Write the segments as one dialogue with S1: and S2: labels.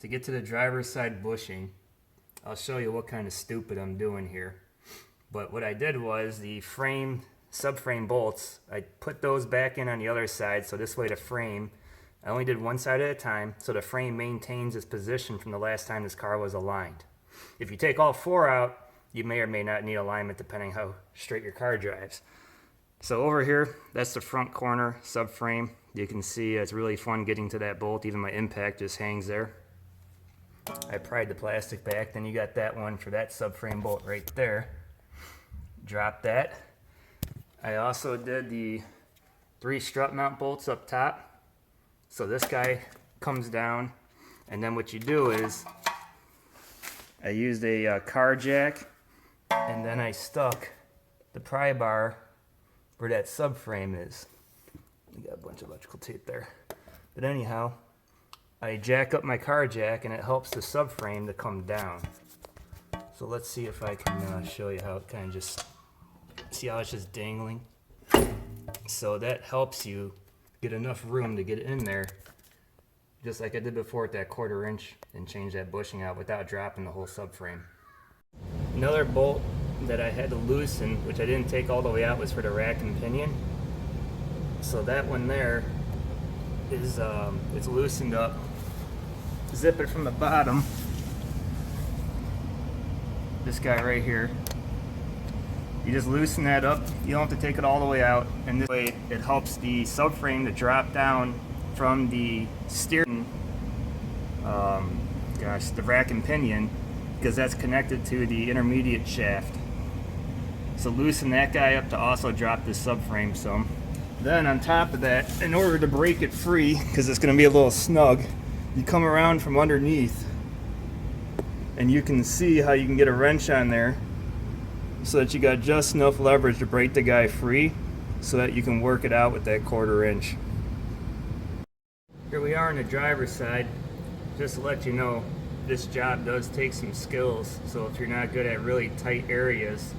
S1: To get to the driver's side bushing, I'll show you what kind of stupid I'm doing here. But what I did was the subframe bolts, I put those back in on the other side, so this way the frame, I only did one side at a time, so the frame maintains its position from the last time this car was aligned. If you take all four out, you may or may not need alignment depending how straight your car drives. So over here, that's the front corner subframe. You can see it's really fun getting to that bolt, even my impact just hangs there. I pried the plastic back, then you got that one for that subframe bolt right there. Drop that. I also did the 3 strut mount bolts up top. So this guy comes down, and then what you do is I used a car jack, and then I stuck the pry bar where that subframe is. I got a bunch of electrical tape there. But anyhow, I jack up my car jack and it helps the subframe to come down. So let's see if I can show you how it kind of just, see how it's just dangling? So that helps you get enough room to get it in there, just like I did before with that 1/4 inch, and change that bushing out without dropping the whole subframe. Another bolt that I had to loosen, which I didn't take all the way out, was for the rack and pinion. So that one there is it's loosened up. Zip it from the bottom. This guy right here. You just loosen that up. You don't have to take it all the way out, and this way it helps the subframe to drop down from the steering, the rack and pinion, because that's connected to the intermediate shaft. So loosen that guy up to also drop this subframe some. Then on top of that, in order to break it free, because it's going to be a little snug, you come around from underneath, and you can see how you can get a wrench on there so that you got just enough leverage to break the guy free, so that you can work it out with that 1/4 inch. Here we are on the driver's side. Just to let you know, this job does take some skills, so if you're not good at really tight areas,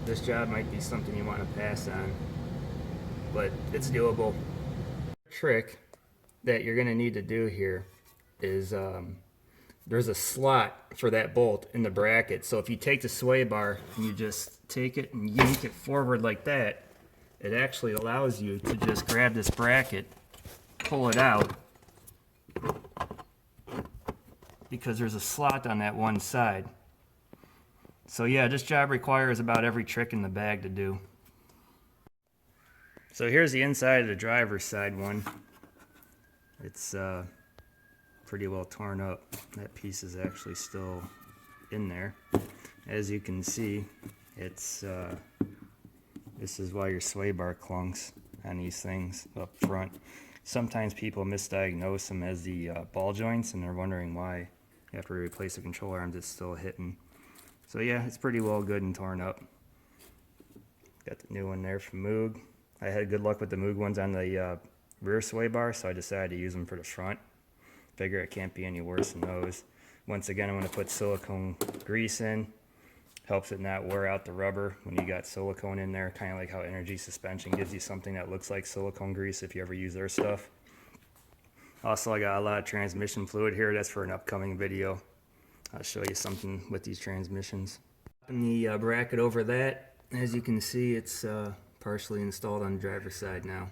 S1: this job might be something you want to pass on, but it's doable. Trick that you're going to need to do here is there's a slot for that bolt in the bracket. So if you take the sway bar and you just take it and yank it forward like that, it actually allows you to just grab this bracket, pull it out, because there's a slot on that one side. So yeah, this job requires about every trick in the bag to do. So here's the inside of the driver's side one. It's pretty well torn up. That piece is actually still in there. As you can see, it's this is why your sway bar clunks on these things up front. Sometimes people misdiagnose them as the ball joints, and they're wondering why after we replace the control arms it's still hitting. So yeah, it's pretty well good and torn up. Got the new one there from Moog. I had good luck with the Moog ones on the rear sway bar, so I decided to use them for the front. Figure it can't be any worse than those. Once again, I'm going to put silicone grease in. Helps it not wear out the rubber when you got silicone in there, kind of like how Energy Suspension gives you something that looks like silicone grease if you ever use their stuff. Also, I got a lot of transmission fluid here. That's for an upcoming video. I'll show you something with these transmissions. And the bracket over that, as you can see, it's partially installed on the driver's side now.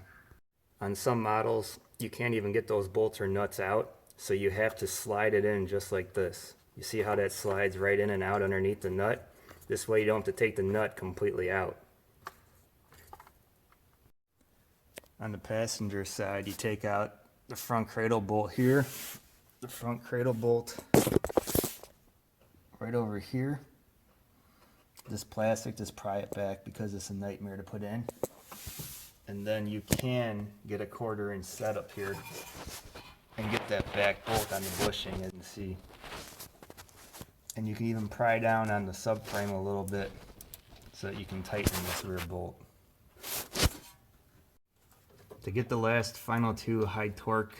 S1: On some models, you can't even get those bolts or nuts out, so you have to slide it in just like this. You see how that slides right in and out underneath the nut? This way you don't have to take the nut completely out. On the passenger side, you take out the front cradle bolt here, the front cradle bolt right over here. This plastic, just pry it back because it's a nightmare to put in. And then you can get a 1/4 inch setup here and get that back bolt on the bushing, as you can see. And you can even pry down on the subframe a little bit so that you can tighten this rear bolt. To get the last final 2 high torque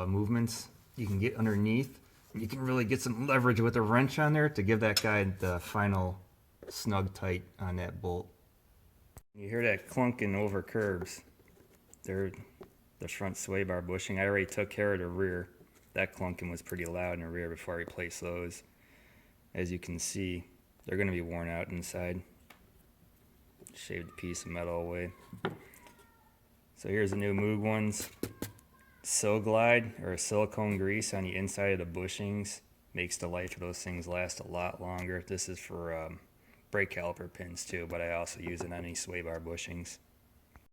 S1: movements, you can get underneath. You can really get some leverage with a wrench on there to give that guy the final snug tight on that bolt. You hear that clunking over curbs. They're the front sway bar bushing. I already took care of the rear. that clunking was pretty loud in the rear before I replaced those. As you can see, they're going to be worn out inside. Shaved a piece of metal away. So here's the new Moog ones. Glide or silicone grease on the inside of the bushings makes the life of those things last a lot longer. This is for brake caliper pins too, but I also use it on any sway bar bushings.